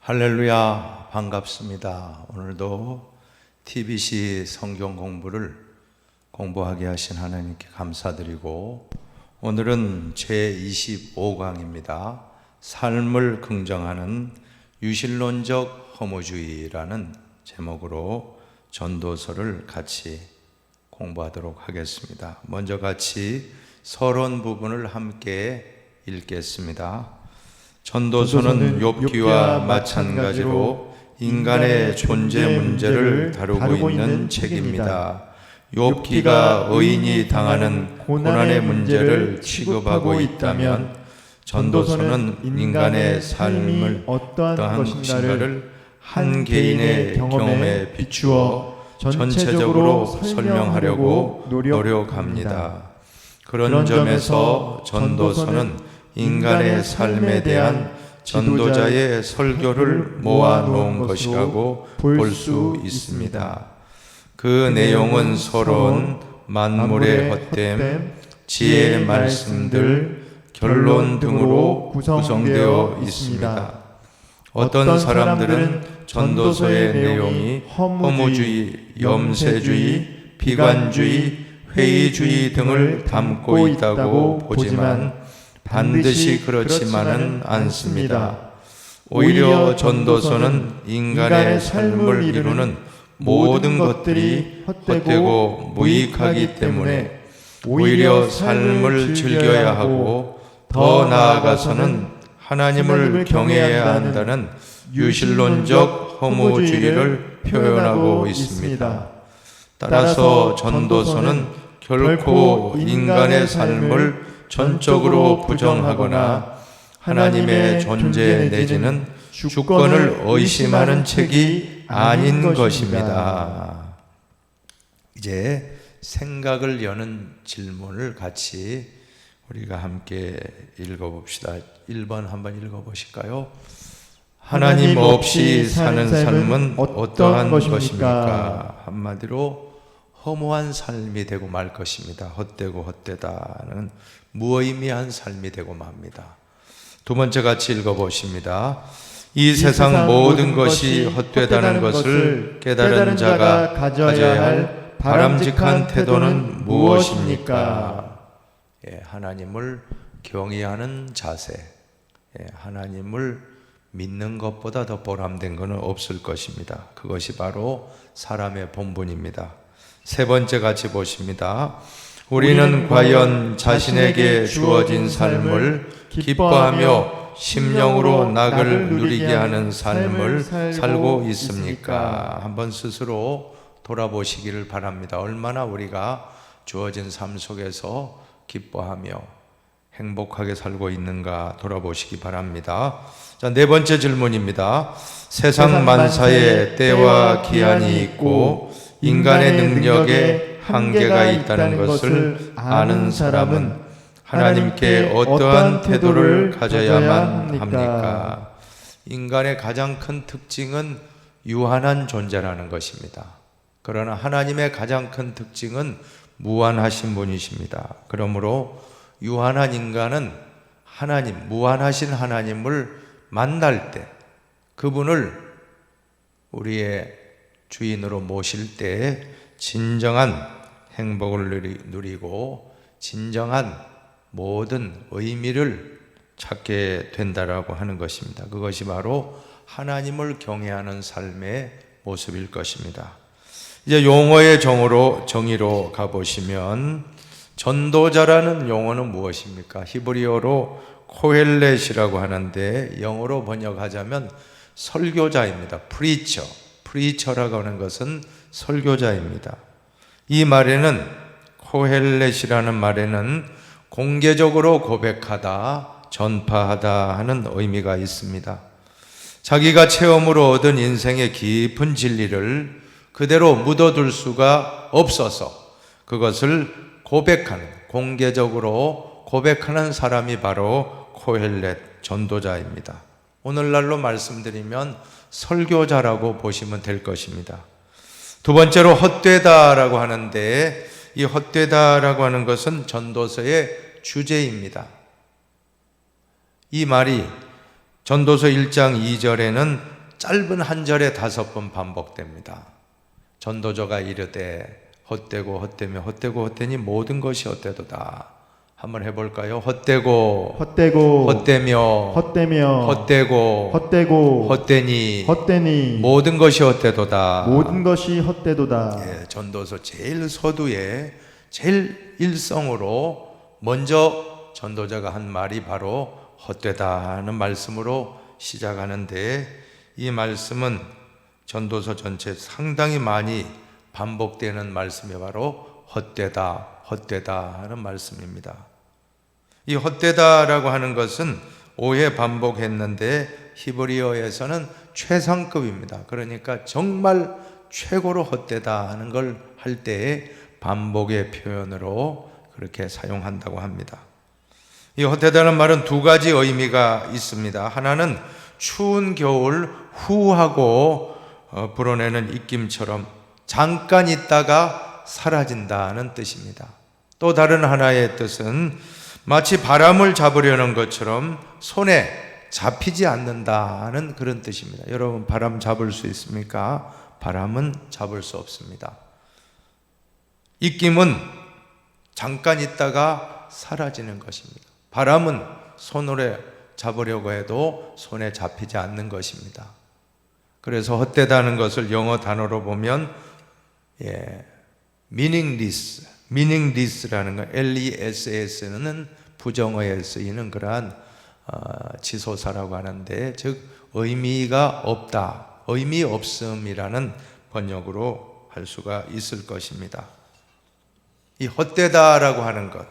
할렐루야, 반갑습니다. 오늘도 TBC 성경 공부를 공부하게 하신 하나님께 감사드리고, 오늘은 제25강입니다. 삶을 긍정하는 유실론적 허무주의라는 제목으로 전도서를 같이 공부하도록 하겠습니다. 먼저 같이 서론 부분을 함께 읽겠습니다. 전도서는 욥기와 마찬가지로 인간의 존재 문제를 다루고 있는 책입니다. 욥기가 의인이 당하는 고난의 문제를 취급하고 있다면, 전도서는 인간의 삶을 어떠한 것인가를 한 개인의 경험에 비추어 전체적으로 설명하려고 노력합니다. 그런 점에서 전도서는 인간의 삶에 대한 전도자의 설교를 모아놓은 것이라고 볼 수 있습니다. 그 내용은 서론, 만물의 헛됨, 지혜의 말씀들, 결론 등으로 구성되어 있습니다. 어떤 사람들은 전도서의 내용이 허무주의, 염세주의, 비관주의, 회의주의 등을 담고 있다고 보지만 반드시 그렇지만은 않습니다. 오히려 전도서는 인간의 삶을 이루는 모든 것들이 헛되고 무익하기 때문에 오히려 삶을 즐겨야 하고, 더 나아가서는 하나님을 경외해야 한다는 유실론적 허무주의를 표현하고 있습니다. 따라서 전도서는 결코 인간의 삶을 전적으로 부정하거나 하나님의 존재 내지는 주권을 의심하는 책이 아닌 것입니다. 이제 생각을 여는 질문을 같이 우리가 함께 읽어봅시다. 1번 한번 읽어보실까요? 하나님 없이 사는 삶은 어떠한 것입니까? 한마디로 허무한 삶이 되고 말 것입니다. 헛되고 헛되다는 무의미한 삶이 되고 맙니다. 두 번째 같이 읽어보십니다. 이 세상 모든 것이 헛되다는 것을 깨달은 자가 가져야 할 바람직한 태도는 무엇입니까? 하나님을 경외하는 자세, 하나님을 믿는 것보다 더 보람된 것은 없을 것입니다. 그것이 바로 사람의 본분입니다. 세 번째 같이 보십니다. 우리는 과연 자신에게 주어진 삶을 기뻐하며 심령으로 낙을 누리게 하는 삶을 살고 있습니까? 한번 스스로 돌아보시기를 바랍니다. 얼마나 우리가 주어진 삶 속에서 기뻐하며 행복하게 살고 있는가 돌아보시기 바랍니다. 자, 네 번째 질문입니다. 세상 만사에 때와 기한이 있고 인간의 능력에 한계가 있다는 것을 아는 사람은 하나님께 어떠한 태도를 가져야만 합니까? 인간의 가장 큰 특징은 유한한 존재라는 것입니다. 그러나 하나님의 가장 큰 특징은 무한하신 분이십니다. 그러므로 유한한 인간은 하나님, 무한하신 하나님을 만날 때, 그분을 우리의 주인으로 모실 때 진정한 행복을 누리고 진정한 모든 의미를 찾게 된다라고 하는 것입니다. 그것이 바로 하나님을 경외하는 삶의 모습일 것입니다. 이제 용어의 정의로 가보시면, 전도자라는 용어는 무엇입니까? 히브리어로 코헬렛이라고 하는데 영어로 번역하자면 설교자입니다. 프리처라고 하는 것은 설교자입니다. 이 말에는, 코헬렛이라는 말에는 공개적으로 고백하다, 전파하다 하는 의미가 있습니다. 자기가 체험으로 얻은 인생의 깊은 진리를 그대로 묻어둘 수가 없어서 그것을 고백하는, 공개적으로 고백하는 사람이 바로 코헬렛, 전도자입니다. 오늘날로 말씀드리면 설교자라고 보시면 될 것입니다. 두 번째로 헛되다라고 하는데, 이 헛되다라고 하는 것은 전도서의 주제입니다. 이 말이 전도서 1장 2절에는 짧은 한 절에 5번 반복됩니다. 전도저가 이르되 헛되고 헛되며 헛되고 헛되니 모든 것이 헛되도다. 한번 해볼까요? 헛되고 헛되고 헛되며 헛되며 헛되고 헛되고 헛되니 헛되니 모든 것이 헛되도다. 모든 것이 헛되도다. 예, 전도서 제일 서두에 제일 일성으로 먼저 전도자가 한 말이 바로 헛되다는 말씀으로 시작하는데, 이 말씀은 전도서 전체 상당히 많이 반복되는 말씀이 바로 헛되다, 헛되다 하는 말씀입니다. 이 헛되다라고 하는 것은 5회 반복했는데 히브리어에서는 최상급입니다. 그러니까 정말 최고로 헛되다 하는 걸 할 때에 반복의 표현으로 그렇게 사용한다고 합니다. 이 헛되다는 말은 2가지 의미가 있습니다. 하나는 추운 겨울 후하고 불어내는 입김처럼 잠깐 있다가 사라진다는 뜻입니다. 또 다른 하나의 뜻은 마치 바람을 잡으려는 것처럼 손에 잡히지 않는다는 그런 뜻입니다. 여러분, 바람 잡을 수 있습니까? 바람은 잡을 수 없습니다. 입김은 잠깐 있다가 사라지는 것입니다. 바람은 손으로 잡으려고 해도 손에 잡히지 않는 것입니다. 그래서 헛되다는 것을 영어 단어로 보면 meaningless라는 거, less는 부정어에 쓰이는 그러한 지소사라고 하는데, 즉 의미가 없다, 의미 없음이라는 번역으로 할 수가 있을 것입니다. 이 헛되다라고 하는 것,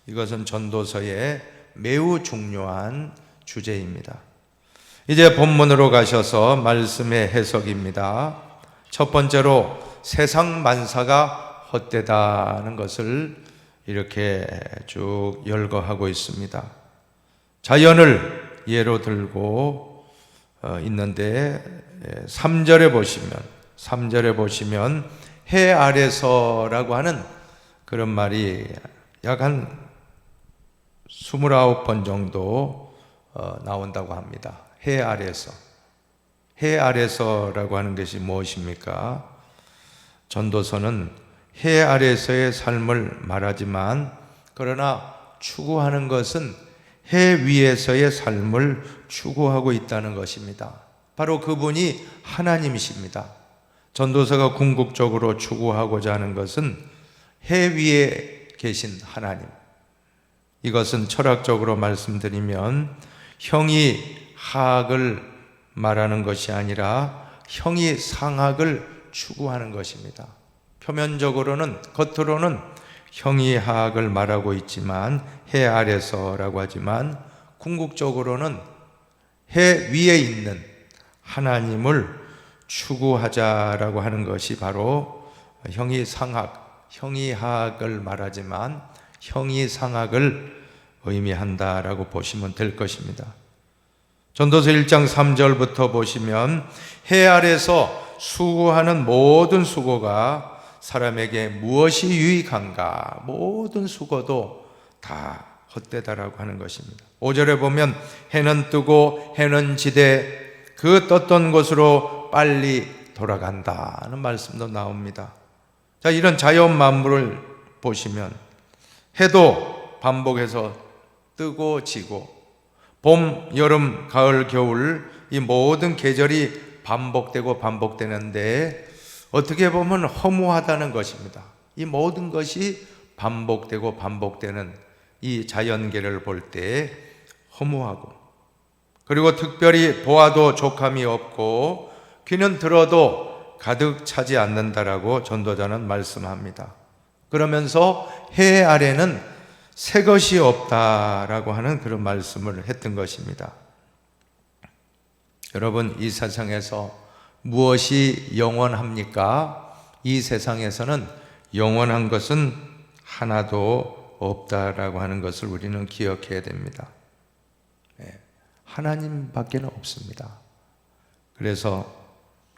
이것은 전도서의 매우 중요한 주제입니다. 이제 본문으로 가셔서 말씀의 해석입니다. 첫 번째로 세상 만사가 헛되다는 것을 이렇게 쭉 열거하고 있습니다. 자연을 예로 들고 있는데 3절에 보시면 해 아래서라고 하는 그런 말이 약 한 29번 정도 나온다고 합니다. 해 아래서. 해 아래서라고 하는 것이 무엇입니까? 전도서는 해 아래서의 삶을 말하지만, 그러나 추구하는 것은 해 위에서의 삶을 추구하고 있다는 것입니다. 바로 그분이 하나님이십니다. 전도서가 궁극적으로 추구하고자 하는 것은 해 위에 계신 하나님. 이것은 철학적으로 말씀드리면 형이 하악을 말하는 것이 아니라 형이 상악을 추구하는 것입니다. 표면적으로는, 겉으로는 형이 하악을 말하고 있지만, 해 아래서라고 하지만, 궁극적으로는 해 위에 있는 하나님을 추구하자라고 하는 것이 바로 형이 상악, 형이 하악을 말하지만 형이 상악을 의미한다라고 보시면 될 것입니다. 전도서 1장 3절부터 보시면 해 아래서 수고하는 모든 수고가 사람에게 무엇이 유익한가, 모든 수고도 다 헛되다라고 하는 것입니다. 5절에 보면 해는 뜨고 해는 지되 그 떴던 곳으로 빨리 돌아간다는 말씀도 나옵니다. 자, 이런 자연 만물을 보시면 해도 반복해서 뜨고 지고, 봄, 여름, 가을, 겨울 이 모든 계절이 반복되는데 어떻게 보면 허무하다는 것입니다. 이 모든 것이 반복되는 이 자연계를 볼 때 허무하고, 그리고 특별히 보아도 족함이 없고 귀는 들어도 가득 차지 않는다라고 전도자는 말씀합니다. 그러면서 해 아래는 새 것이 없다라고 하는 그런 말씀을 했던 것입니다. 여러분, 이 세상에서 무엇이 영원합니까? 이 세상에서는 영원한 것은 하나도 없다라고 하는 것을 우리는 기억해야 됩니다. 하나님밖에는 없습니다. 그래서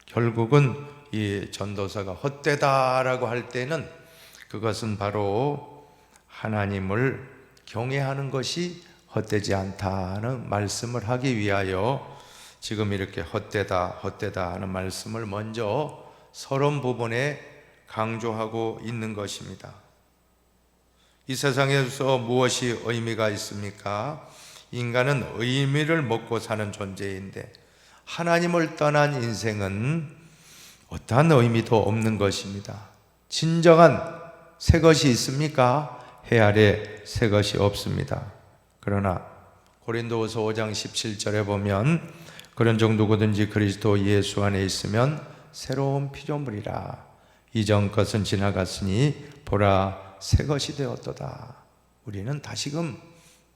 결국은 이 전도서가 헛되다라고 할 때는 그것은 바로 하나님을 경외하는 것이 헛되지 않다는 말씀을 하기 위하여 지금 이렇게 헛되다 헛되다 하는 말씀을 먼저 서론 부분에 강조하고 있는 것입니다. 이 세상에서 무엇이 의미가 있습니까? 인간은 의미를 먹고 사는 존재인데 하나님을 떠난 인생은 어떠한 의미도 없는 것입니다. 진정한 새 것이 있습니까? 해 아래 새 것이 없습니다. 그러나 고린도후서 5장 17절에 보면 그런 적 누구든지 그리스도 예수 안에 있으면 새로운 피조물이라. 이전 것은 지나갔으니 보라 새 것이 되었도다. 우리는 다시금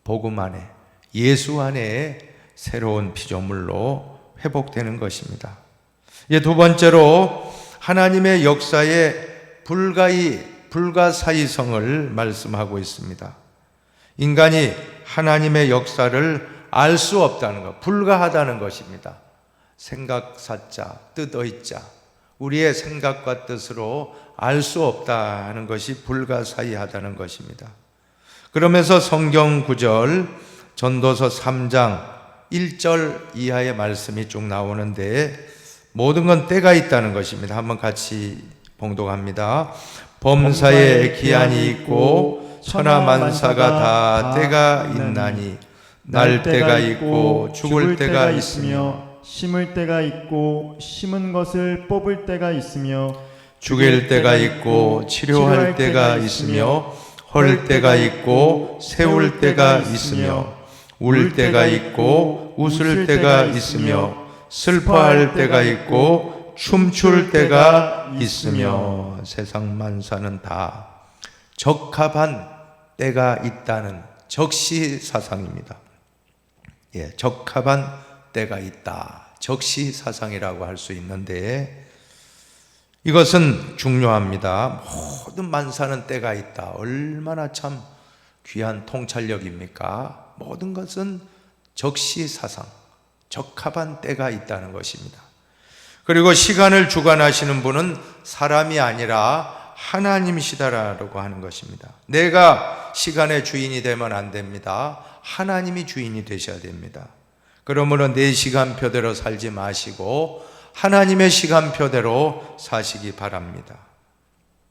복음 안에 예수 안에 새로운 피조물로 회복되는 것입니다. 두 번째로 하나님의 역사의 불가사의성을 말씀하고 있습니다. 인간이 하나님의 역사를 알 수 없다는 것, 불가하다는 것입니다. 생각사자, 뜻의자, 우리의 생각과 뜻으로 알 수 없다는 것이 불가사의하다는 것입니다. 그러면서 성경 구절 전도서 3장 1절 이하의 말씀이 쭉 나오는데 모든 건 때가 있다는 것입니다. 한번 같이 봉독합니다. 범사에 기한이 있고 천하만사가 다 때가 있나니 날 때가 있고 죽을 때가 있으며 심을 때가 있고 심은 것을 뽑을 때가 있으며 죽일 때가 있고 치료할 때가 있으며 헐 때가 있고 세울 때가 있으며 울 때가 있고 웃을 때가 있으며 슬퍼할 때가 있고 춤출 때가 있으며 세상 만사는 다 적합한 때가 있다는 적시사상입니다. 적합한 때가 있다. 적시사상이라고 할 수 있는데 이것은 중요합니다. 모든 만사는 때가 있다. 얼마나 참 귀한 통찰력입니까? 모든 것은 적시사상, 적합한 때가 있다는 것입니다. 그리고 시간을 주관하시는 분은 사람이 아니라 하나님이시다라고 하는 것입니다. 내가 시간의 주인이 되면 안 됩니다. 하나님이 주인이 되셔야 됩니다. 그러므로 내 시간표대로 살지 마시고 하나님의 시간표대로 사시기 바랍니다.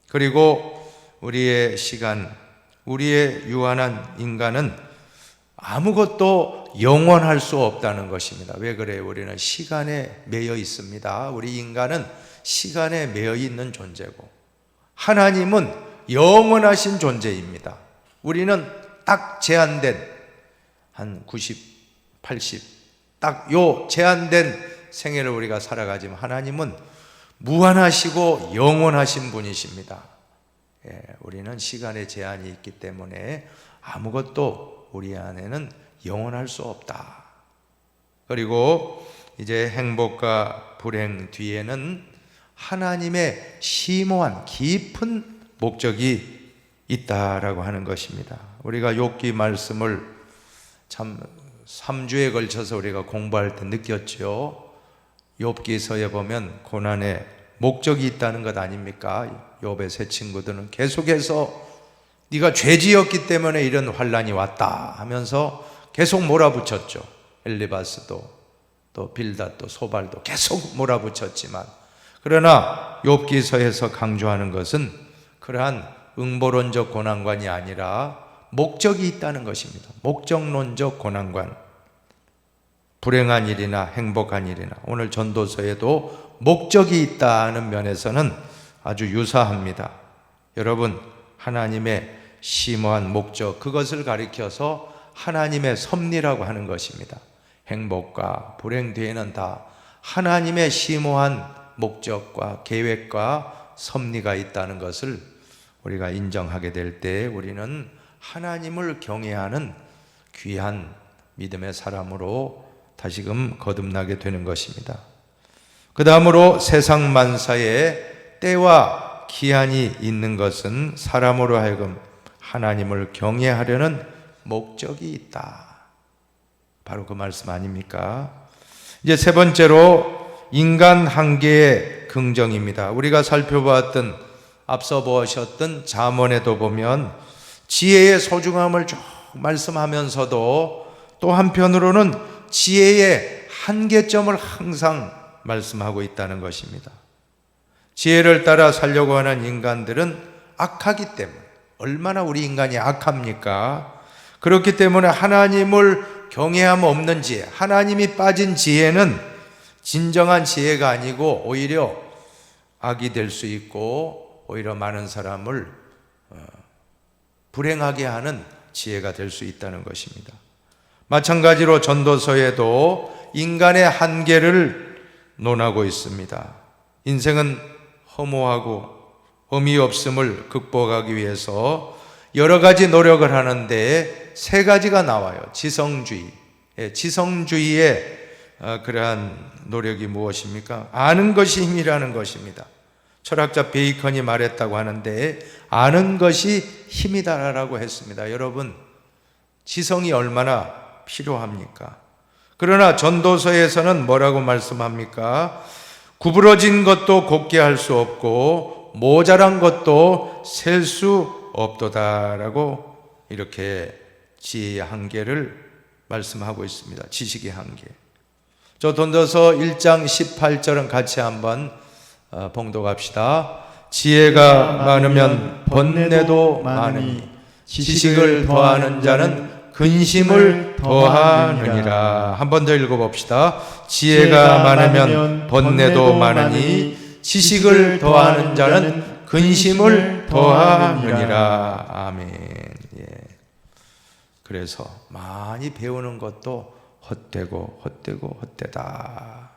그리고 우리의 시간, 우리의 유한한 인간은 아무것도 영원할 수 없다는 것입니다. 왜 그래요? 우리는 시간에 매여 있습니다. 우리 인간은 시간에 매여 있는 존재고 하나님은 영원하신 존재입니다. 우리는 딱 제한된 한 90, 80 딱 요 제한된 생애를 우리가 살아가지만 하나님은 무한하시고 영원하신 분이십니다. 우리는 시간의 제한이 있기 때문에 아무것도 우리 안에는 영원할 수 없다. 그리고 이제 행복과 불행 뒤에는 하나님의 심오한 깊은 목적이 있다라고 하는 것입니다. 우리가 욥기 말씀을 참 3주에 걸쳐서 우리가 공부할 때 느꼈죠. 욥기서에 보면 고난에 목적이 있다는 것 아닙니까? 욥의 세 친구들은 계속해서 네가 죄지었기 때문에 이런 환난이 왔다 하면서 계속 몰아붙였죠. 엘리바스도 또 빌닷도 소발도 계속 몰아붙였지만 그러나 욥기서에서 강조하는 것은 그러한 응보론적 고난관이 아니라 목적이 있다는 것입니다. 목적론적 고난관. 불행한 일이나 행복한 일이나 오늘 전도서에도 목적이 있다는 면에서는 아주 유사합니다. 여러분, 하나님의 심오한 목적, 그것을 가리켜서 하나님의 섭리라고 하는 것입니다. 행복과 불행 뒤에는 다 하나님의 심오한 목적과 계획과 섭리가 있다는 것을 우리가 인정하게 될 때 우리는 하나님을 경외하는 귀한 믿음의 사람으로 다시금 거듭나게 되는 것입니다. 그 다음으로 세상 만사에 때와 기한이 있는 것은 사람으로 하여금 하나님을 경외하려는 목적이 있다. 바로 그 말씀 아닙니까? 이제 세 번째로 인간 한계의 긍정입니다. 우리가 살펴보았던 앞서 보셨던 잠언에도 보면 지혜의 소중함을 쭉 말씀하면서도 또 한편으로는 지혜의 한계점을 항상 말씀하고 있다는 것입니다. 지혜를 따라 살려고 하는 인간들은 악하기 때문에, 얼마나 우리 인간이 악합니까? 그렇기 때문에 하나님을 경외함 없는 지혜, 하나님이 빠진 지혜는 진정한 지혜가 아니고 오히려 악이 될 수 있고 오히려 많은 사람을 불행하게 하는 지혜가 될 수 있다는 것입니다. 마찬가지로 전도서에도 인간의 한계를 논하고 있습니다. 인생은 허무하고 의미 없음을 극복하기 위해서 여러 가지 노력을 하는데 세 가지가 나와요. 지성주의. 지성주의의 그러한 노력이 무엇입니까? 아는 것이 힘이라는 것입니다. 철학자 베이컨이 말했다고 하는데 아는 것이 힘이다라고 했습니다. 여러분, 지성이 얼마나 필요합니까? 그러나 전도서에서는 뭐라고 말씀합니까? 구부러진 것도 곱게 할 수 없고 모자란 것도 셀 수 없도다라고 이렇게 지혜의 한계를 말씀하고 있습니다. 지식의 한계. 저 전도서 1장 18절은 같이 한번 봉독합시다. 지혜가 많으면 번뇌도 많으니 지식을 더하는 자는 근심을 더하느니라. 한 번 더 읽어봅시다. 지혜가 많으면 번뇌도 많으니 지식을 더하는 자는 근심을 더하느니라. 아멘. 예. 그래서 많이 배우는 것도 헛되다.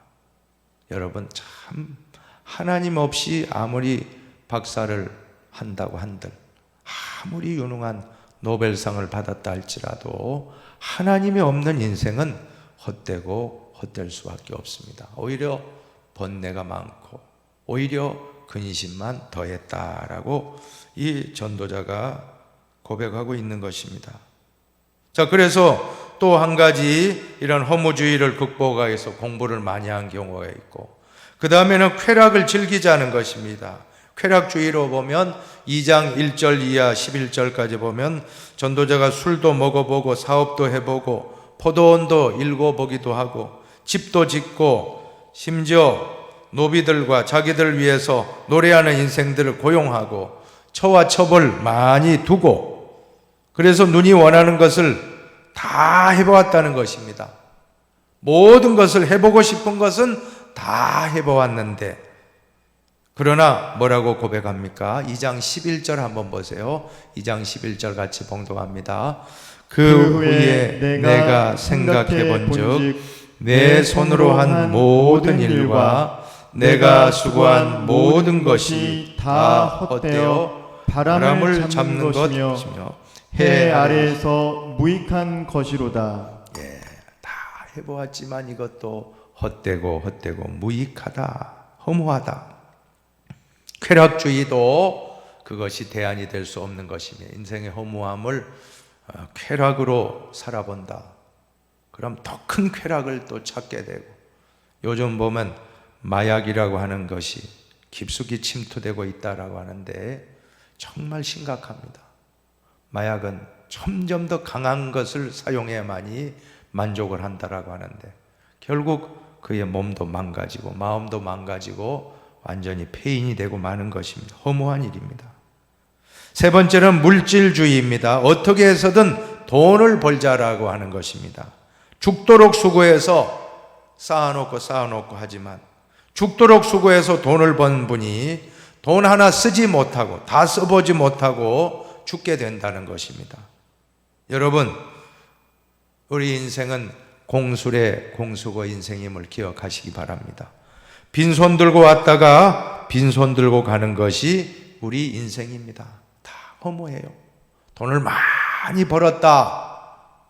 여러분, 참 하나님 없이 아무리 박사를 한다고 한들, 아무리 유능한 노벨상을 받았다 할지라도 하나님이 없는 인생은 헛될 수밖에 없습니다. 오히려 번뇌가 많고 오히려 근심만 더했다라고 이 전도자가 고백하고 있는 것입니다. 자, 그래서 또 한 가지 이런 허무주의를 극복하기 위해서 공부를 많이 한 경우가 있고, 그 다음에는 쾌락을 즐기자는 것입니다. 쾌락주의로 보면 2장 1절 이하 11절까지 보면 전도자가 술도 먹어보고 사업도 해보고 포도원도 읽어보기도 하고 집도 짓고 심지어 노비들과 자기들 위해서 노래하는 인생들을 고용하고 처와 첩을 많이 두고, 그래서 눈이 원하는 것을 다 해보았다는 것입니다. 모든 것을 해보고 싶은 것은 다 해보았는데, 그러나 뭐라고 고백합니까? 2장 11절 한번 보세요. 2장 11절 같이 봉독합니다. 그 후에 내가 생각해 본즉 내 손으로 한 모든 일과 내가 수고한 모든 것이 다 헛되어 바람을 잡는 것이며 해 아래에서 무익한 것이로다. 예, 다 해보았지만 이것도 헛되고 무익하다, 허무하다. 쾌락주의도 그것이 대안이 될 수 없는 것이며, 인생의 허무함을 쾌락으로 살아본다. 그럼 더 큰 쾌락을 또 찾게 되고, 요즘 보면 마약이라고 하는 것이 깊숙이 침투되고 있다라고 하는데 정말 심각합니다. 마약은 점점 더 강한 것을 사용해야만이 만족을 한다라고 하는데 결국 그의 몸도 망가지고 마음도 망가지고 완전히 폐인이 되고 마는 것입니다. 허무한 일입니다. 세 번째는 물질주의입니다. 어떻게 해서든 돈을 벌자라고 하는 것입니다. 죽도록 수고해서 쌓아놓고 하지만 죽도록 수고해서 돈을 번 분이 돈 하나 쓰지 못하고 다 써보지 못하고 죽게 된다는 것입니다. 여러분, 우리 인생은 공술의 공수고 인생임을 기억하시기 바랍니다. 빈손 들고 왔다가 빈손 들고 가는 것이 우리 인생입니다. 다 허무해요. 돈을 많이 벌었다.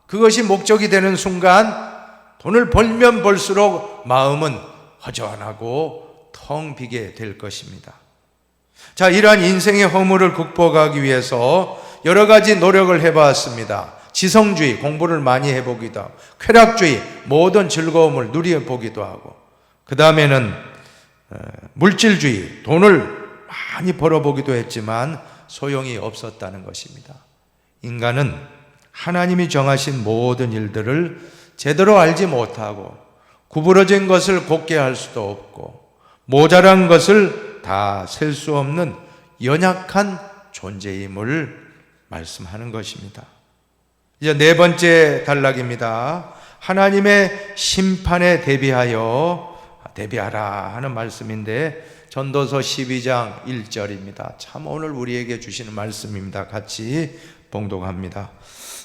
그것이 목적이 되는 순간 돈을 벌면 벌수록 마음은 허전하고 텅 비게 될 것입니다. 자, 이러한 인생의 허물을 극복하기 위해서 여러 가지 노력을 해봤습니다. 지성주의, 공부를 많이 해보기도 하고, 쾌락주의, 모든 즐거움을 누려보기도 하고, 그 다음에는 물질주의, 돈을 많이 벌어보기도 했지만 소용이 없었다는 것입니다. 인간은 하나님이 정하신 모든 일들을 제대로 알지 못하고 구부러진 것을 곧게 할 수도 없고 모자란 것을 다 셀 수 없는 연약한 존재임을 말씀하는 것입니다. 이제 네 번째 단락입니다. 하나님의 심판에 대비하라 하는 말씀인데 전도서 12장 1절입니다. 참 오늘 우리에게 주시는 말씀입니다. 같이 봉독합니다.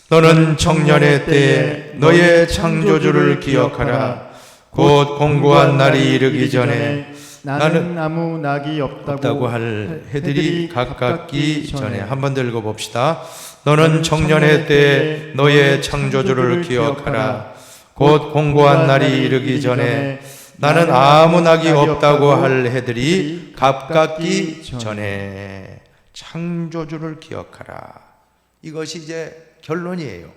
너는 청년의 때에 너의 창조주를 기억하라. 곧 공고한 날이 이르기 전에 나는 아무 낙이 없다고 할 해들이 가깝기 전에. 한 번 더 읽어봅시다. 너는 청년의 때에 너의 창조주를 기억하라. 곧 공고한 날이 이르기 전에 나는 아무 낙이 없다고 할 해들이 가깝기 전에. 창조주를 기억하라. 이것이 이제 결론이에요.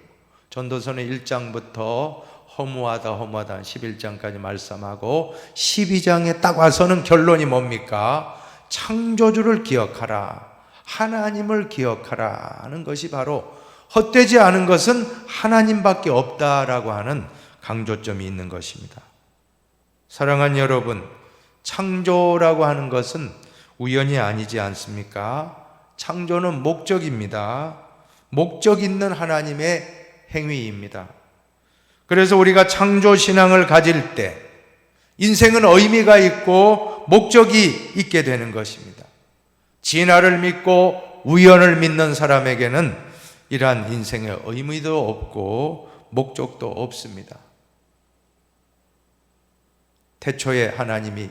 전도서는 1장부터 허무하다 11장까지 말씀하고 12장에 딱 와서는 결론이 뭡니까? 창조주를 기억하라, 하나님을 기억하라 하는 것이 바로 헛되지 않은 것은 하나님밖에 없다라고 하는 강조점이 있는 것입니다. 사랑하는 여러분, 창조라고 하는 것은 우연이 아니지 않습니까? 창조는 목적입니다. 목적 있는 하나님의 행위입니다. 그래서 우리가 창조신앙을 가질 때 인생은 의미가 있고 목적이 있게 되는 것입니다. 진화를 믿고 우연을 믿는 사람에게는 이러한 인생의 의미도 없고 목적도 없습니다. 태초에 하나님이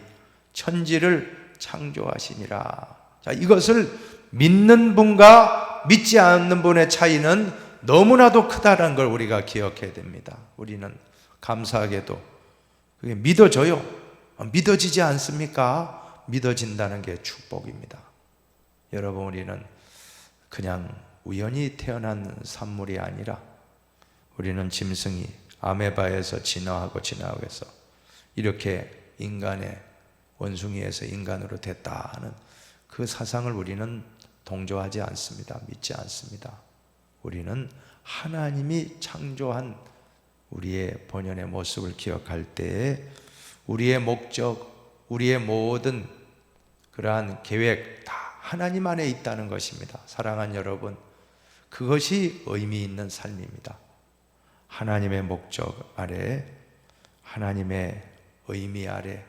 천지를 창조하시니라. 자, 이것을 믿는 분과 믿지 않는 분의 차이는 너무나도 크다는 걸 우리가 기억해야 됩니다. 우리는 감사하게도 그게 믿어져요. 믿어지지 않습니까? 믿어진다는 게 축복입니다. 여러분, 우리는 그냥 우연히 태어난 산물이 아니라 우리는 짐승이 아메바에서 진화하고 해서 이렇게 인간의 원숭이에서 인간으로 됐다 하는 그 사상을 우리는 동조하지 않습니다. 믿지 않습니다. 우리는 하나님이 창조한 우리의 본연의 모습을 기억할 때에 우리의 목적, 우리의 모든 그러한 계획 다 하나님 안에 있다는 것입니다. 사랑하는 여러분, 그것이 의미 있는 삶입니다. 하나님의 목적 아래, 하나님의 의미 아래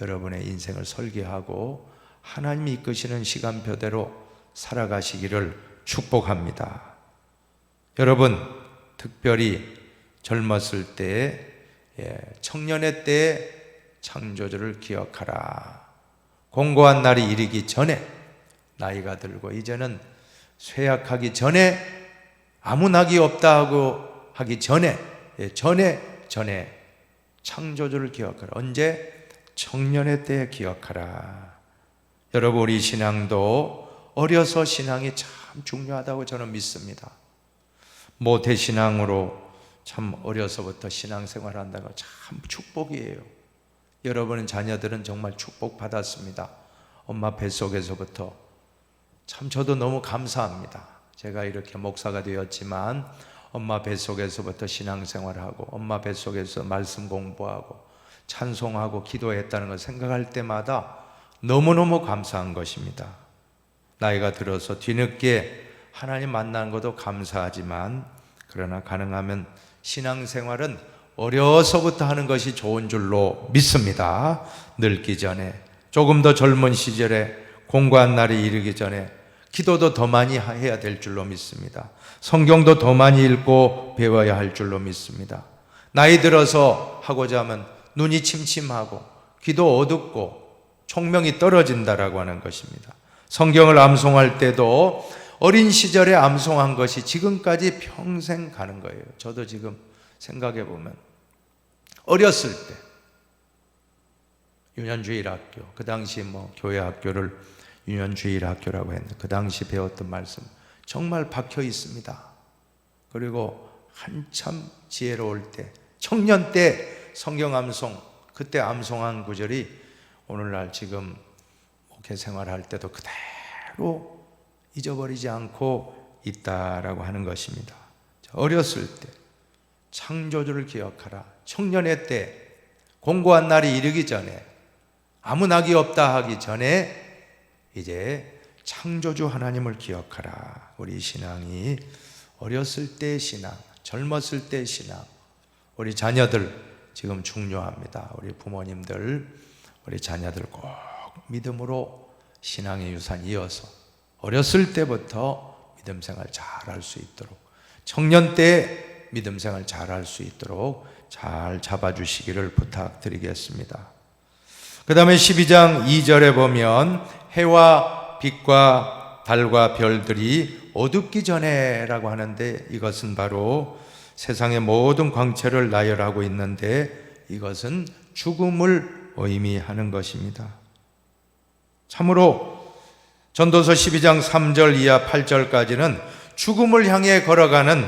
여러분의 인생을 설계하고 하나님이 이끄시는 시간표대로 살아가시기를 축복합니다. 여러분, 특별히 젊었을 때에, 청년의 때에 창조주를 기억하라. 공고한 날이 이르기 전에, 나이가 들고 이제는 쇠약하기 전에, 아무 낙이 없다 하고 하기 전에, 전에 창조주를 기억하라. 언제? 청년의 때에 기억하라. 여러분, 우리 신앙도 어려서 신앙이 참 중요하다고 저는 믿습니다. 모태신앙으로 참 어려서부터 신앙생활을 한다는 건 참 축복이에요. 여러분의 자녀들은 정말 축복받았습니다. 엄마 뱃속에서부터. 참 저도 너무 감사합니다. 제가 이렇게 목사가 되었지만 엄마 뱃속에서부터 신앙생활하고 엄마 뱃속에서 말씀 공부하고 찬송하고 기도했다는 걸 생각할 때마다 너무너무 감사한 것입니다. 나이가 들어서 뒤늦게 하나님 만나는 것도 감사하지만 그러나 가능하면 신앙생활은 어려서부터 하는 것이 좋은 줄로 믿습니다. 늙기 전에, 조금 더 젊은 시절에, 공고한 날이 이르기 전에 기도도 더 많이 해야 될 줄로 믿습니다. 성경도 더 많이 읽고 배워야 할 줄로 믿습니다. 나이 들어서 하고자 하면 눈이 침침하고 귀도 어둡고 총명이 떨어진다라고 하는 것입니다. 성경을 암송할 때도 어린 시절에 암송한 것이 지금까지 평생 가는 거예요. 저도 지금 생각해 보면 어렸을 때 유년주일학교, 그 당시 교회 학교를 유년주일학교라고 했는데 그 당시 배웠던 말씀 정말 박혀 있습니다. 그리고 한참 지혜로울 때, 청년 때 성경 암송, 그때 암송한 구절이 오늘날 지금 목회 생활할 때도 그대로 잊어버리지 않고 있다라고 하는 것입니다. 어렸을 때 창조주를 기억하라. 청년의 때 공고한 날이 이르기 전에, 아무 낙이 없다 하기 전에 이제 창조주 하나님을 기억하라. 우리 신앙이 어렸을 때의 신앙, 젊었을 때의 신앙, 우리 자녀들 지금 중요합니다. 우리 부모님들, 우리 자녀들 꼭 믿음으로 신앙의 유산 이어서 어렸을 때부터 믿음 생활 잘할 수 있도록, 청년 때 믿음 생활 잘할 수 있도록 잘 잡아주시기를 부탁드리겠습니다. 그 다음에 12장 2절에 보면 해와 빛과 달과 별들이 어둡기 전에 라고 하는데, 이것은 바로 세상의 모든 광채를 나열하고 있는데 이것은 죽음을 의미하는 것입니다. 참으로 전도서 12장 3절 이하 8절까지는 죽음을 향해 걸어가는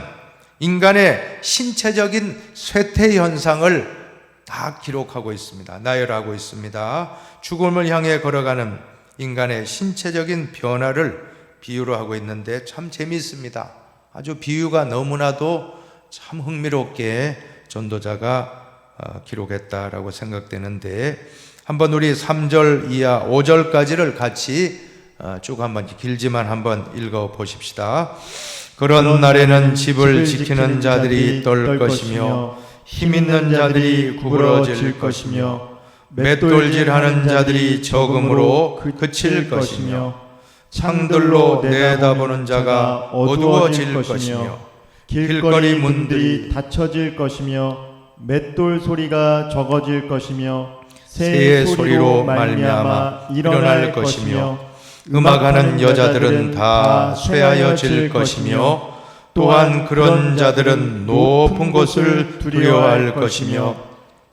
인간의 신체적인 쇠퇴 현상을 다 기록하고 있습니다. 나열하고 있습니다. 죽음을 향해 걸어가는 인간의 신체적인 변화를 비유로 하고 있는데 참 재미있습니다. 아주 비유가 너무나도 참 흥미롭게 전도자가 기록했다라고 생각되는데, 한번 우리 3절 이하 5절까지를 같이 쭉 한번, 길지만 한번 읽어 보십시다. 그런 날에는 집을 지키는 자들이 떨 것이며 힘 있는 자들이 구부러질 것이며 맷돌질하는 자들이 적음으로 그칠 것이며 창들로 내다보는 자가 어두워질 것이며 길거리 문들이 닫혀질 것이며 맷돌 소리가 적어질 것이며 새의 소리로 말미암아 일어날 것이며 음악하는 여자들은 다 쇠하여질 것이며 또한 그런 자들은 높은 곳을 두려워할 것이며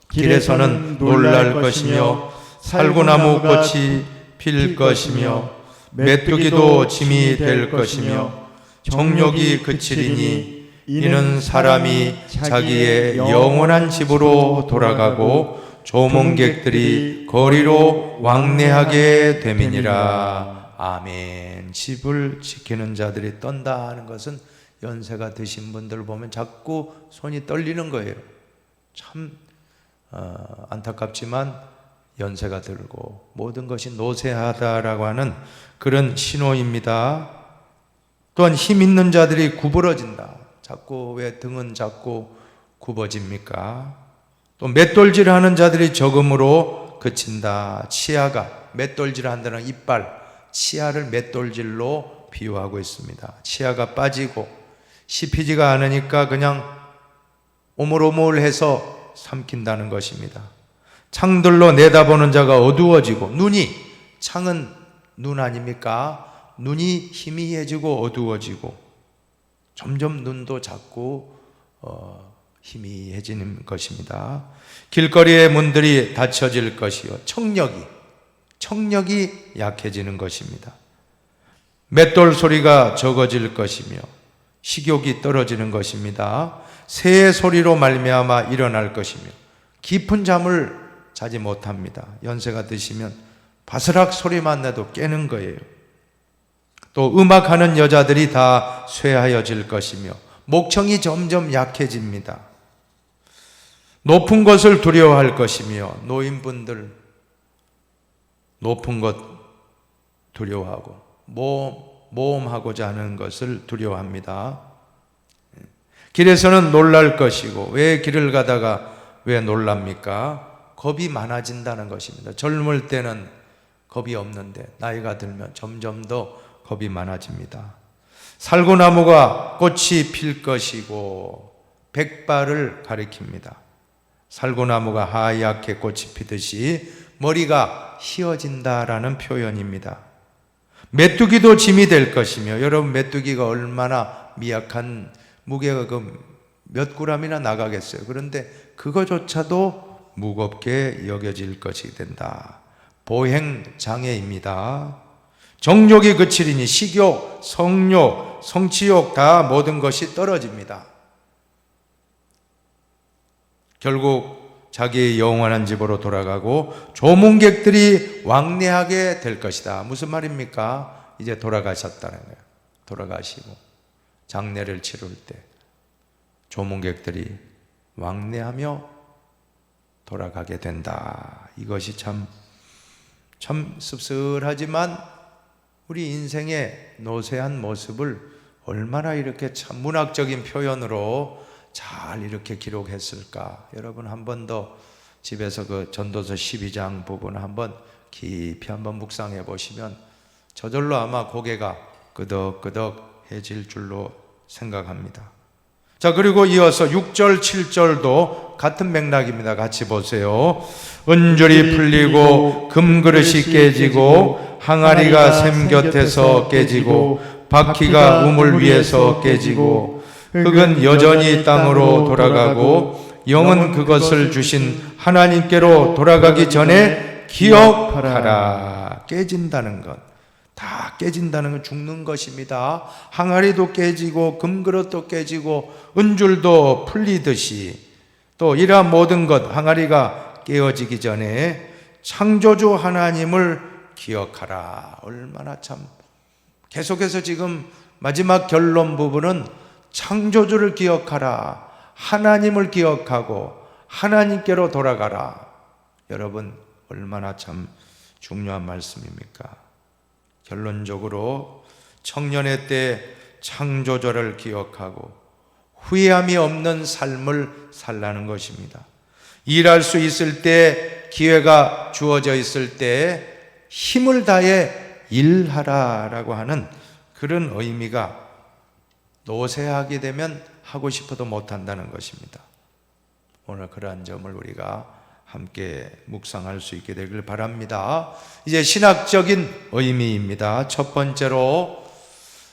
길에서는 놀랄 것이며 살구나무 꽃이 필 것이며 메뚜기도 짐이 될 것이며 정욕이 그치리니 이는 사람이 자기의 영원한 집으로 돌아가고 조문객들이 거리로 왕래하게 됨이니라. 아멘. 집을 지키는 자들이 떤다 하는 것은 연세가 드신 분들 보면 자꾸 손이 떨리는 거예요. 참 안타깝지만 연세가 들고 모든 것이 노쇠하다라고 하는 그런 신호입니다. 또한 힘 있는 자들이 구부러진다. 자꾸 왜 등은 자꾸 굽어집니까? 또 맷돌질하는 자들이 적음으로 그친다. 치아가, 맷돌질한다는 이빨, 치아를 맷돌질로 비유하고 있습니다. 치아가 빠지고 씹히지가 않으니까 그냥 오물오물해서 삼킨다는 것입니다. 창들로 내다보는 자가 어두워지고, 눈이, 창은 눈 아닙니까? 눈이 희미해지고 어두워지고 점점 눈도 자꾸 희미해지는 것입니다. 길거리의 문들이 닫혀질 것이요 청력이 약해지는 것입니다. 맷돌 소리가 적어질 것이며 식욕이 떨어지는 것입니다. 새의 소리로 말미암아 일어날 것이며 깊은 잠을 자지 못합니다. 연세가 드시면 바스락 소리만 나도 깨는 거예요. 또 음악하는 여자들이 다 쇠하여질 것이며 목청이 점점 약해집니다. 높은 것을 두려워할 것이며 노인분들 높은 것 두려워하고 모험하고자 하는 것을 두려워합니다. 길에서는 놀랄 것이고, 왜 길을 가다가 왜 놀랍니까? 겁이 많아진다는 것입니다. 젊을 때는 겁이 없는데 나이가 들면 점점 더 겁이 많아집니다. 살구나무가 꽃이 필 것이고, 백발을 가리킵니다. 살구나무가 하얗게 꽃이 피듯이 머리가 휘어진다라는 표현입니다. 메뚜기도 짐이 될 것이며, 여러분 메뚜기가 얼마나 미약한, 무게가 몇 그램이나 나가겠어요. 그런데 그거조차도 무겁게 여겨질 것이 된다. 보행장애입니다. 정욕이 그치리니 식욕, 성욕, 성취욕 다 모든 것이 떨어집니다. 결국 자기의 영원한 집으로 돌아가고 조문객들이 왕래하게 될 것이다. 무슨 말입니까? 이제 돌아가셨다는 거예요. 돌아가시고 장례를 치를 때 조문객들이 왕래하며 돌아가게 된다. 이것이 참 씁쓸하지만 우리 인생의 노쇠한 모습을 얼마나 이렇게 참 문학적인 표현으로 잘 이렇게 기록했을까. 여러분 한 번 더 집에서 그 전도서 12장 부분 한번 깊이 한번 묵상해 보시면 저절로 아마 고개가 끄덕끄덕해질 줄로 생각합니다. 자, 그리고 이어서 6절 7절도 같은 맥락입니다. 같이 보세요. 은줄이 풀리고 금그릇이 깨지고 항아리가 샘 곁에서 깨지고 바퀴가 우물 위에서 깨지고 흙은 여전히 땅으로 돌아가고 영은 그것을 주신 하나님께로 돌아가기 전에 기억하라. 깨진다는 것, 다 깨진다는 건 죽는 것입니다. 항아리도 깨지고 금그릇도 깨지고 은줄도 풀리듯이 또 이러한 모든 것, 항아리가 깨어지기 전에 창조주 하나님을 기억하라. 얼마나 참 계속해서 지금 마지막 결론 부분은 창조주를 기억하라, 하나님을 기억하고 하나님께로 돌아가라. 여러분 얼마나 참 중요한 말씀입니까? 결론적으로 청년의 때 창조주를 기억하고 후회함이 없는 삶을 살라는 것입니다. 일할 수 있을 때, 기회가 주어져 있을 때 힘을 다해 일하라라고 하는 그런 의미가 노쇠하게 되면 하고 싶어도 못한다는 것입니다. 오늘 그러한 점을 우리가 함께 묵상할 수 있게 되길 바랍니다. 이제 신학적인 의미입니다. 첫 번째로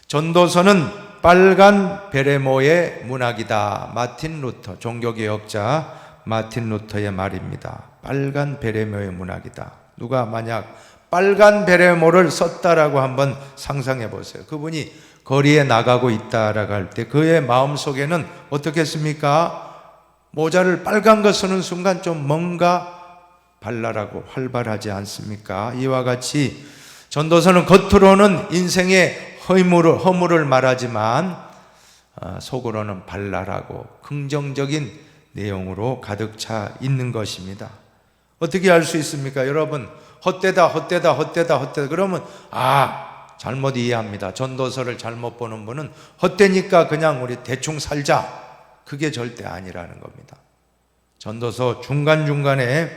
전도서는 빨간 베레모의 문학이다. 마틴 루터, 종교개혁자 마틴 루터의 말입니다. 빨간 베레모의 문학이다. 누가 만약 빨간 베레모를 썼다라고 한번 상상해 보세요. 그분이 거리에 나가고 있다라고 할 때 그의 마음속에는 어떻겠습니까? 모자를 빨간 거 쓰는 순간 좀 뭔가 발랄하고 활발하지 않습니까? 이와 같이 전도서는 겉으로는 인생의 허물을 말하지만 속으로는 발랄하고 긍정적인 내용으로 가득 차 있는 것입니다. 어떻게 알 수 있습니까? 여러분 헛되다 그러면 잘못 이해합니다. 전도서를 잘못 보는 분은 헛되니까 그냥 우리 대충 살자, 그게 절대 아니라는 겁니다. 전도서 중간중간에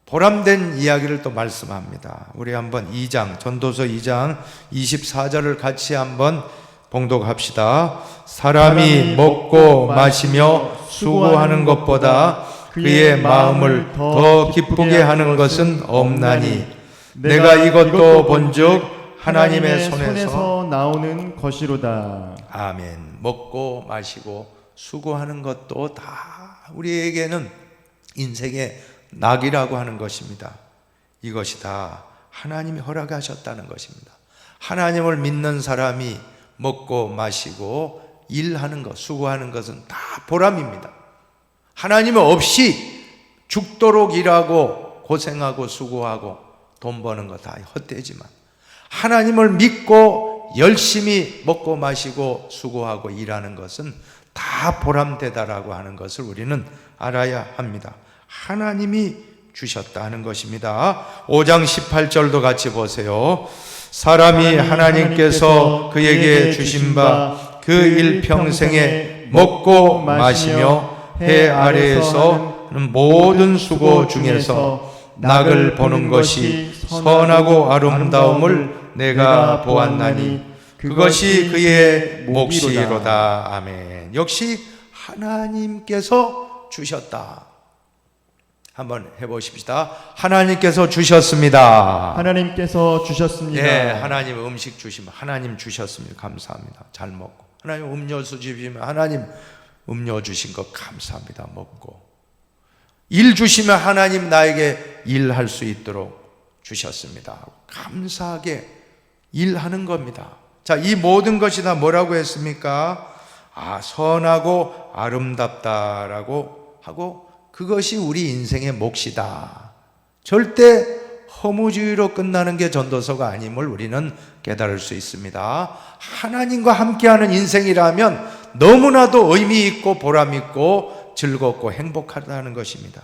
보람된 이야기를 또 말씀합니다. 우리 한번 전도서 2장 24절을 같이 한번 봉독합시다. 사람이 먹고 마시며 수고하는 것보다 그의 마음을 더 기쁘게 하는 것은 없나니 내가 이것도 본즉 하나님의 손에서 나오는 것이로다. 아멘. 먹고 마시고 수고하는 것도 다 우리에게는 인생의 낙이라고 하는 것입니다. 이것이 다 하나님이 허락하셨다는 것입니다. 하나님을 믿는 사람이 먹고 마시고 일하는 것, 수고하는 것은 다 보람입니다. 하나님 없이 죽도록 일하고 고생하고 수고하고 돈 버는 거 다 헛되지만 하나님을 믿고 열심히 먹고 마시고 수고하고 일하는 것은 다 보람되다라고 하는 것을 우리는 알아야 합니다. 하나님이 주셨다는 것입니다. 5장 18절도 같이 보세요. 사람이 하나님께서 그에게 주신 바 그 일평생에 먹고 마시며 해 아래에서 모든 수고 중에서 낙을 보는 것이 선하고 아름다움을 내가 보았나니 그것이 그의 몫이로다. 아멘. 역시 하나님께서 주셨다. 한번 해보십시다. 하나님께서 주셨습니다. 하나님께서 주셨습니다. 네, 하나님 음식 주시면 하나님 주셨습니다. 감사합니다. 잘 먹고. 하나님 음료수 주시면 하나님 음료 주신 것 감사합니다. 먹고. 일 주시면 하나님 나에게 일할 수 있도록 주셨습니다. 감사하게 일하는 겁니다. 자, 이 모든 것이 다 뭐라고 했습니까? 선하고 아름답다라고 하고 그것이 우리 인생의 몫이다. 절대 허무주의로 끝나는 게 전도서가 아님을 우리는 깨달을 수 있습니다. 하나님과 함께하는 인생이라면 너무나도 의미 있고 보람 있고 즐겁고 행복하다는 것입니다.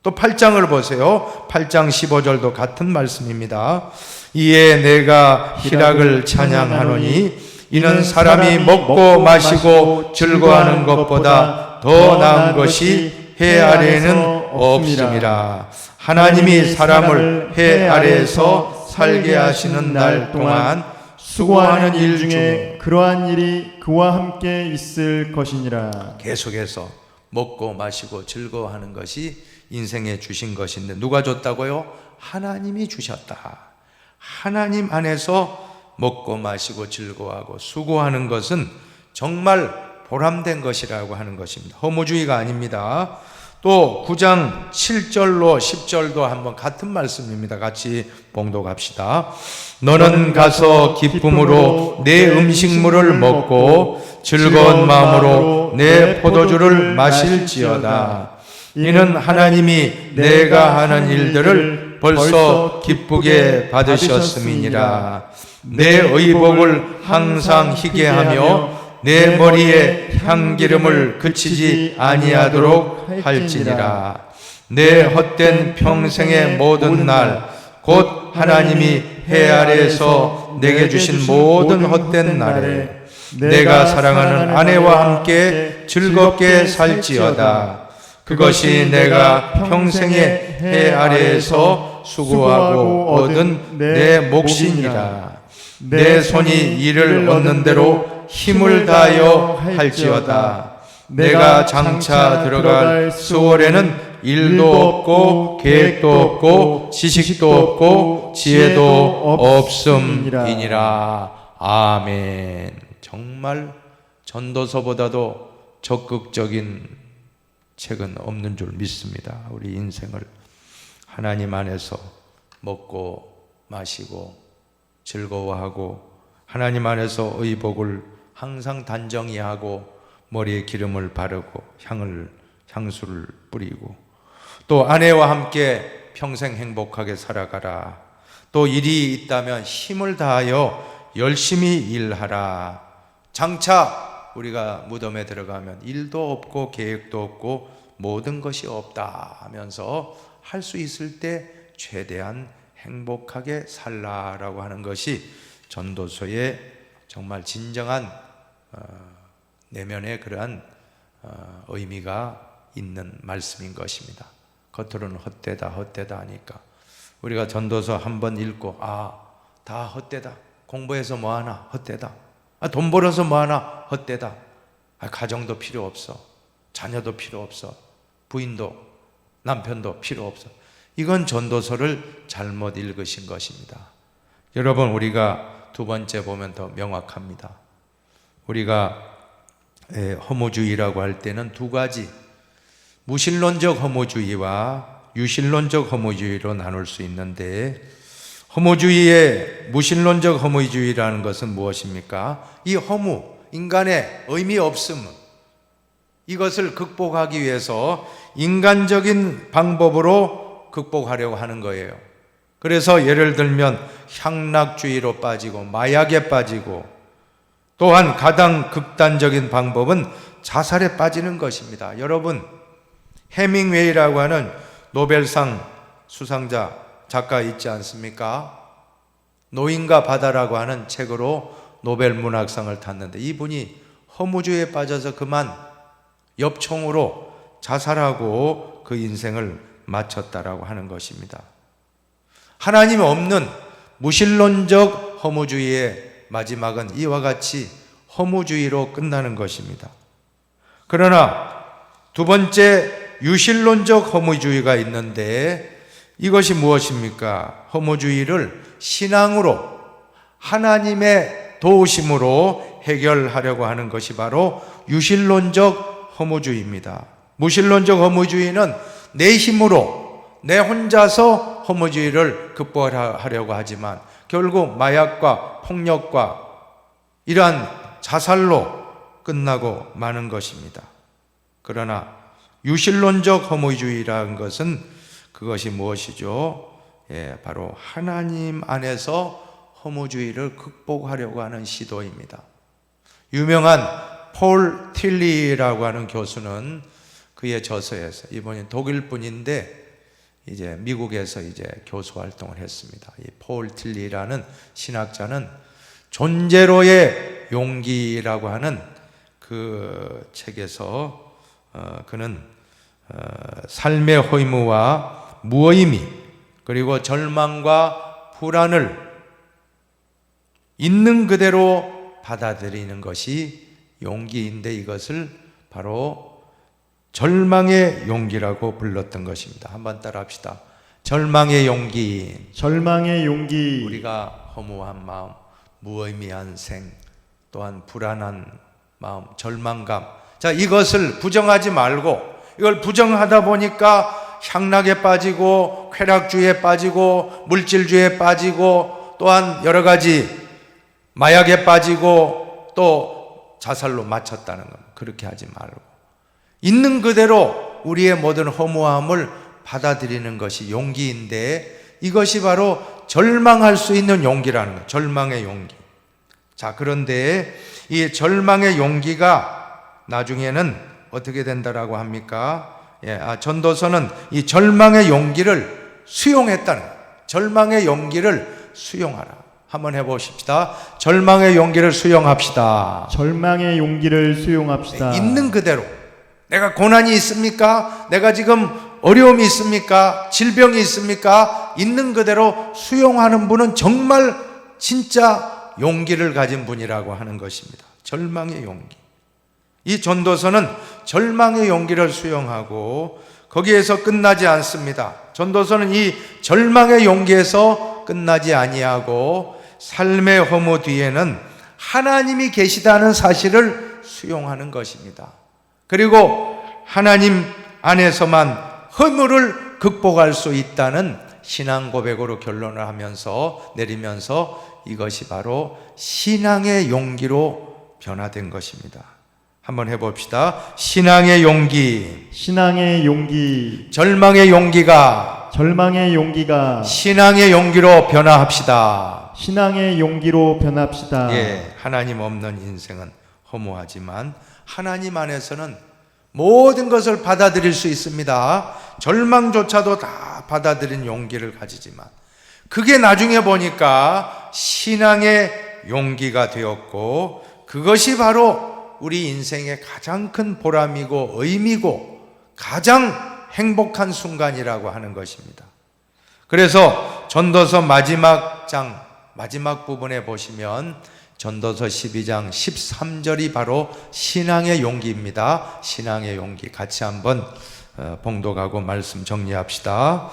또 8장을 보세요. 8장 15절도 같은 말씀입니다. 이에 내가 희락을 찬양하노니 이는 사람이 먹고 마시고 즐거워하는 것보다 더 나은 것이 해 아래에는 없음이라. 하나님이 사람을 해 아래에서 살게 하시는 날 동안 수고하는 일 중에 그러한 일이 그와 함께 있을 것이니라. 계속해서 먹고 마시고 즐거워하는 것이 인생에 주신 것인데 누가 줬다고요? 하나님이 주셨다. 하나님 안에서 먹고 마시고 즐거워하고 수고하는 것은 정말 보람된 것이라고 하는 것입니다. 허무주의가 아닙니다. 또 9장 7절로 10절도 한번 같은 말씀입니다. 같이 봉독합시다. 너는 가서 기쁨으로 내 음식물을 먹고 즐거운 마음으로 내 포도주를 마실지어다. 이는 하나님이 내가 하는 일들을 벌써 기쁘게 받으셨음이니라. 내 의복을 항상 희게 하며 내 머리에 향기름을 그치지 아니하도록 할지니라. 내 헛된 평생의 모든 날 곧 하나님이 해 아래에서 내게 주신 모든 헛된 날에 내가 사랑하는 아내와 함께 즐겁게 살지어다. 그것이 내가 평생의 해 아래에서 수고하고 얻은 내 몫이니라. 내 손이 일을 얻는 대로 힘을 다하여 할지어다. 내가 장차 들어갈 수월에는 일도 없고 계획도 없고 지식도 없고 지혜도 없음이니라. 아멘. 정말 전도서보다도 적극적인 책은 없는 줄 믿습니다. 우리 인생을 하나님 안에서 먹고 마시고 즐거워하고 하나님 안에서 의복을 항상 단정히 하고 머리에 기름을 바르고 향수를 뿌리고 또 아내와 함께 평생 행복하게 살아가라. 또 일이 있다면 힘을 다하여 열심히 일하라. 장차 우리가 무덤에 들어가면 일도 없고 계획도 없고 모든 것이 없다 하면서 할 수 있을 때 최대한 행복하게 살라라고 하는 것이 전도서의 정말 진정한 내면의 그러한 의미가 있는 말씀인 것입니다. 겉으로는 헛되다 하니까 우리가 전도서 한번 읽고 다 헛되다. 공부해서 뭐하나 헛되다. 돈 벌어서 뭐하나 헛되다. 가정도 필요 없어. 자녀도 필요 없어. 부인도 남편도 필요 없어. 이건 전도서를 잘못 읽으신 것입니다. 여러분, 우리가 두 번째 보면 더 명확합니다. 우리가 허무주의라고 할 때는 두 가지, 무신론적 허무주의와 유신론적 허무주의로 나눌 수 있는데, 허무주의의 무신론적 허무주의라는 것은 무엇입니까? 이 허무, 인간의 의미 없음, 이것을 극복하기 위해서 인간적인 방법으로 극복하려고 하는 거예요. 그래서 예를 들면 향락주의로 빠지고 마약에 빠지고, 또한 가장 극단적인 방법은 자살에 빠지는 것입니다. 여러분, 해밍웨이라고 하는 노벨상 수상자 작가 있지 않습니까? 노인과 바다라고 하는 책으로 노벨 문학상을 탔는데, 이분이 허무주의에 빠져서 그만 엽총으로 자살하고 그 인생을 마쳤다라고 하는 것입니다. 하나님 없는 무신론적 허무주의의 마지막은 이와 같이 허무주의로 끝나는 것입니다. 그러나 두 번째 유신론적 허무주의가 있는데, 이것이 무엇입니까? 허무주의를 신앙으로, 하나님의 도우심으로 해결하려고 하는 것이 바로 유신론적 허무주의입니다. 무신론적 허무주의는 내 힘으로, 내 혼자서 허무주의를 극복하려고 하지만 결국 마약과 폭력과 이러한 자살로 끝나고 마는 것입니다. 그러나 유신론적 허무주의라는 것은 그것이 무엇이죠? 바로 하나님 안에서 허무주의를 극복하려고 하는 시도입니다. 유명한 폴 틸리라고 하는 교수는 그의 저서에서, 이분이 독일 분인데 이제 미국에서 이제 교수 활동을 했습니다. 이 폴 틸리라는 신학자는 존재로의 용기라고 하는 그 책에서 그는 삶의 허무와 무의미 그리고 절망과 불안을 있는 그대로 받아들이는 것이 용기인데 이것을 바로 절망의 용기라고 불렀던 것입니다. 한번 따라합시다. 절망의 용기. 절망의 용기. 우리가 허무한 마음, 무의미한 생, 또한 불안한 마음, 절망감. 자, 이것을 부정하지 말고 이걸 부정하다 보니까 향락에 빠지고 쾌락주의에 빠지고 물질주의에 빠지고 또한 여러 가지 마약에 빠지고 또 자살로 마쳤다는 겁니다. 그렇게 하지 말고 있는 그대로 우리의 모든 허무함을 받아들이는 것이 용기인데 이것이 바로 절망할 수 있는 용기라는 거예요. 절망의 용기. 자, 그런데 이 절망의 용기가 나중에는 어떻게 된다라고 합니까? 전도서는 이 절망의 용기를 수용했다는 거예요. 절망의 용기를 수용하라. 한번 해보십시다. 절망의 용기를 수용합시다. 절망의 용기를 수용합시다. 있는 그대로. 내가 고난이 있습니까? 내가 지금 어려움이 있습니까? 질병이 있습니까? 있는 그대로 수용하는 분은 정말 진짜 용기를 가진 분이라고 하는 것입니다. 절망의 용기. 이 전도서는 절망의 용기를 수용하고 거기에서 끝나지 않습니다. 전도서는 이 절망의 용기에서 끝나지 아니하고 삶의 허무 뒤에는 하나님이 계시다는 사실을 수용하는 것입니다. 그리고 하나님 안에서만 허무를 극복할 수 있다는 신앙 고백으로 결론을 하면서 내리면서 이것이 바로 신앙의 용기로 변화된 것입니다. 한번 해봅시다. 신앙의 용기. 신앙의 용기. 절망의 용기가 절망의 용기가 신앙의 용기로 변화합시다. 신앙의 용기로 변합시다. 예, 하나님 없는 인생은 허무하지만 하나님 안에서는 모든 것을 받아들일 수 있습니다. 절망조차도 다 받아들인 용기를 가지지만 그게 나중에 보니까 신앙의 용기가 되었고 그것이 바로 우리 인생의 가장 큰 보람이고 의미고 가장 행복한 순간이라고 하는 것입니다. 그래서 전도서 마지막 장 마지막 부분에 보시면 전도서 12장 13절이 바로 신앙의 용기입니다. 신앙의 용기 같이 한번 봉독하고 말씀 정리합시다.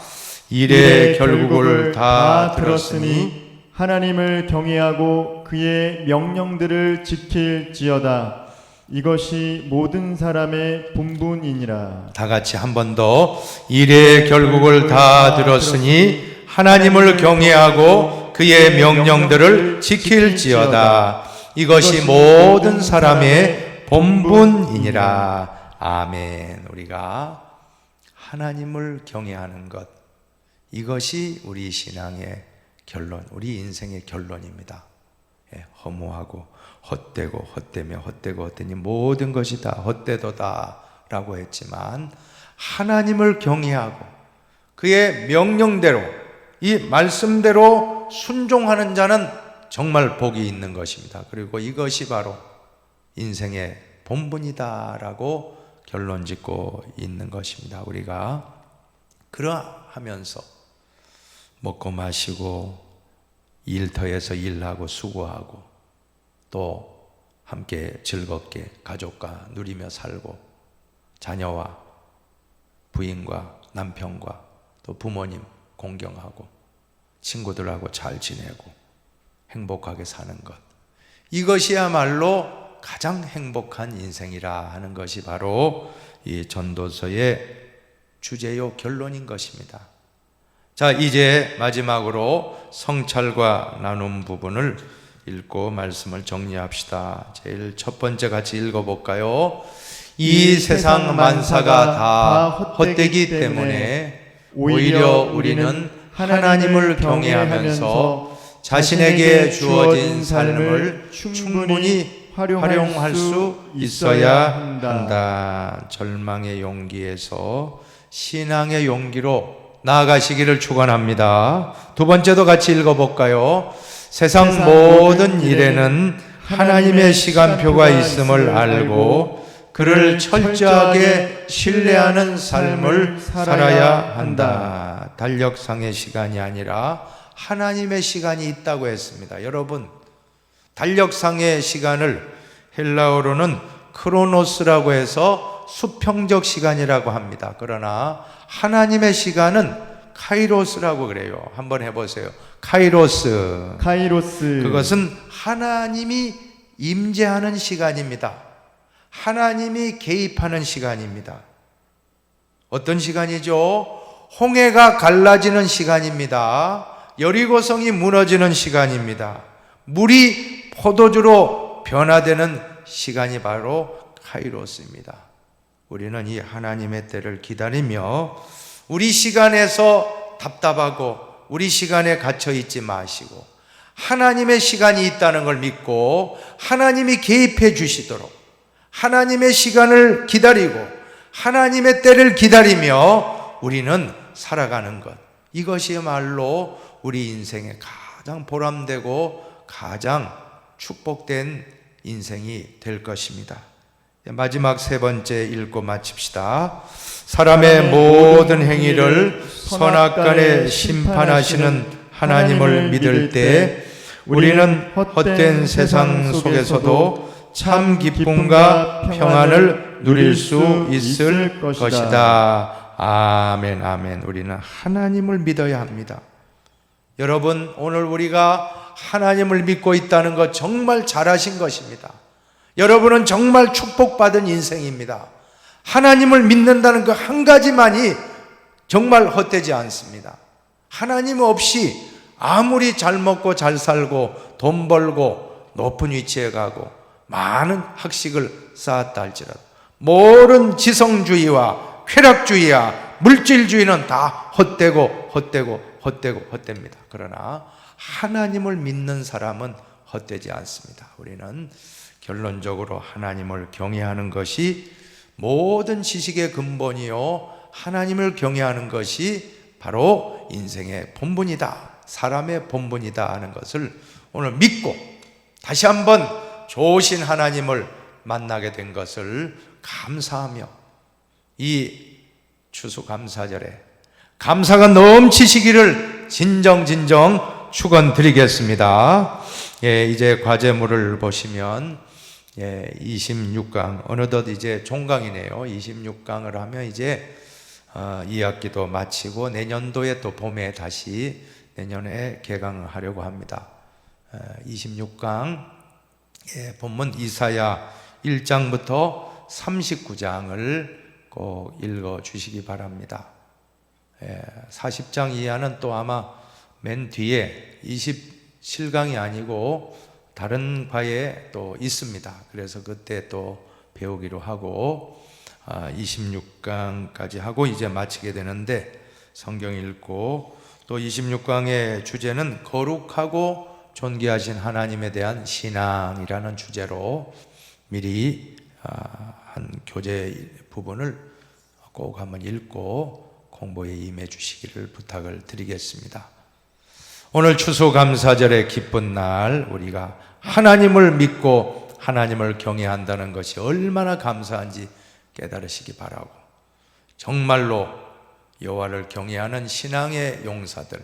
이래 결국을 다 들었으니 하나님을 경외하고 그의 명령들을 지킬지어다. 이것이 모든 사람의 본분이니라. 다 같이 한 번 더. 이래 결국을 다 들었으니 하나님을 경외하고 그의 명령들을 지킬지어다. 이것이 모든 사람의 본분이니라. 아멘. 우리가 하나님을 경외하는 것, 이것이 우리 신앙의 결론, 우리 인생의 결론입니다. 허무하고 헛되고 헛되며 헛되고 헛되니 모든 것이 다 헛되도다 라고 했지만 하나님을 경외하고 그의 명령대로 이 말씀대로 순종하는 자는 정말 복이 있는 것입니다. 그리고 이것이 바로 인생의 본분이다라고 결론 짓고 있는 것입니다. 우리가 그러하면서 먹고 마시고 일터에서 일하고 수고하고 또 함께 즐겁게 가족과 누리며 살고 자녀와 부인과 남편과 또 부모님 공경하고 친구들하고 잘 지내고 행복하게 사는 것, 이것이야말로 가장 행복한 인생이라 하는 것이 바로 이 전도서의 주제요 결론인 것입니다. 자, 이제 마지막으로 성찰과 나눔 부분을 읽고 말씀을 정리합시다. 제일 첫 번째 같이 읽어볼까요? 이 세상 만사가 다 헛되기 때문에 오히려 우리는 하나님을 경외하면서 자신에게 주어진 삶을 충분히 활용할 수 있어야 한다. 절망의 용기에서 신앙의 용기로 나아가시기를 축원합니다. 두 번째도 같이 읽어볼까요? 세상 모든 일에는 하나님의 시간표가 있음을 알고 그를 철저하게 신뢰하는 삶을 살아야 한다. 달력상의 시간이 아니라 하나님의 시간이 있다고 했습니다. 여러분, 달력상의 시간을 헬라어로는 크로노스라고 해서 수평적 시간이라고 합니다. 그러나 하나님의 시간은 카이로스라고 그래요. 한번 해보세요. 카이로스. 그것은 하나님이 임재하는 시간입니다. 하나님이 개입하는 시간입니다. 어떤 시간이죠? 홍해가 갈라지는 시간입니다. 여리고성이 무너지는 시간입니다. 물이 포도주로 변화되는 시간이 바로 카이로스입니다. 우리는 이 하나님의 때를 기다리며 우리 시간에서 답답하고 우리 시간에 갇혀 있지 마시고 하나님의 시간이 있다는 걸 믿고 하나님이 개입해 주시도록 하나님의 시간을 기다리고 하나님의 때를 기다리며 우리는 살아가는 것, 이것이야말로 우리 인생의 가장 보람되고 가장 축복된 인생이 될 것입니다. 마지막 세 번째 읽고 마칩시다. 사람의 모든 행위를 선악간에 심판하시는 하나님을 믿을 때 우리는 헛된 세상 속에서도 참 기쁨과 평안을 누릴 수 있을 것이다. 아멘, 아멘. 우리는 하나님을 믿어야 합니다. 여러분, 오늘 우리가 하나님을 믿고 있다는 것 정말 잘하신 것입니다. 여러분은 정말 축복받은 인생입니다. 하나님을 믿는다는 그 한 가지만이 정말 헛되지 않습니다. 하나님 없이 아무리 잘 먹고 잘 살고 돈 벌고 높은 위치에 가고 많은 학식을 쌓았다 할지라도 모든 지성주의와 쾌락주의와 물질주의는 다 헛되고 헛됩니다. 그러나 하나님을 믿는 사람은 헛되지 않습니다. 우리는 결론적으로 하나님을 경외하는 것이 모든 지식의 근본이요, 하나님을 경외하는 것이 바로 인생의 본분이다, 사람의 본분이다 하는 것을 오늘 믿고 다시 한번 좋으신 하나님을 만나게 된 것을 감사하며 이 추수감사절에 감사가 넘치시기를 진정 축원드리겠습니다. 이제 과제물을 보시면 26강, 어느덧 이제 종강이네요. 26강을 하면 이제 2학기도 마치고 내년도에 또 봄에 다시 내년에 개강을 하려고 합니다. 26강 본문 이사야 1장부터 39장을 꼭 읽어 주시기 바랍니다. 40장 이하는 또 아마 맨 뒤에 27강이 아니고 다른 과에 또 있습니다. 그래서 그때 또 배우기로 하고 26강까지 하고 이제 마치게 되는데, 성경 읽고 또 26강의 주제는 거룩하고 존귀하신 하나님에 대한 신앙이라는 주제로 미리 한 교재 부분을 꼭 한번 읽고 공부에 임해 주시기를 부탁을 드리겠습니다. 오늘 추수감사절의 기쁜 날, 우리가 하나님을 믿고 하나님을 경외한다는 것이 얼마나 감사한지 깨달으시기 바라고, 정말로 여호와를 경외하는 신앙의 용사들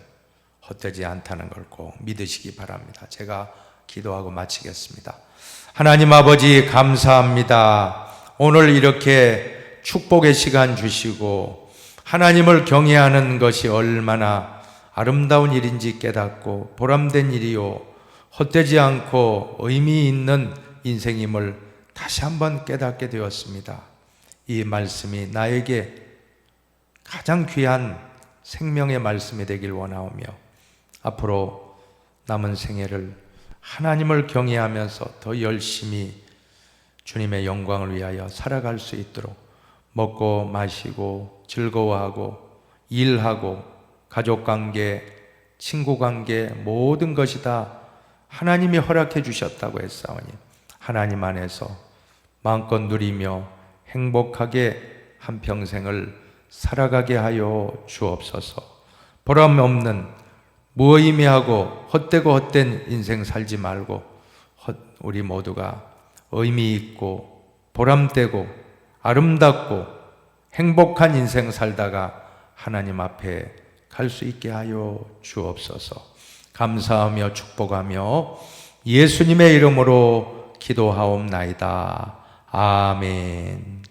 헛되지 않다는 걸 꼭 믿으시기 바랍니다. 제가 기도하고 마치겠습니다. 하나님 아버지, 감사합니다. 오늘 이렇게 축복의 시간 주시고 하나님을 경외하는 것이 얼마나 아름다운 일인지 깨닫고 보람된 일이요, 헛되지 않고 의미 있는 인생임을 다시 한번 깨닫게 되었습니다. 이 말씀이 나에게 가장 귀한 생명의 말씀이 되길 원하오며 앞으로 남은 생애를 하나님을 경외하면서 더 열심히 주님의 영광을 위하여 살아갈 수 있도록 먹고 마시고 즐거워하고 일하고 가족관계, 친구관계 모든 것이 다 하나님이 허락해 주셨다고 했사오니 하나님 안에서 마음껏 누리며 행복하게 한평생을 살아가게 하여 주옵소서. 보람 없는 무의미하고 헛되고 헛된 인생 살지 말고 우리 모두가 의미 있고 보람되고 아름답고 행복한 인생 살다가 하나님 앞에 갈 수 있게 하여 주옵소서. 감사하며 축복하며 예수님의 이름으로 기도하옵나이다. 아멘.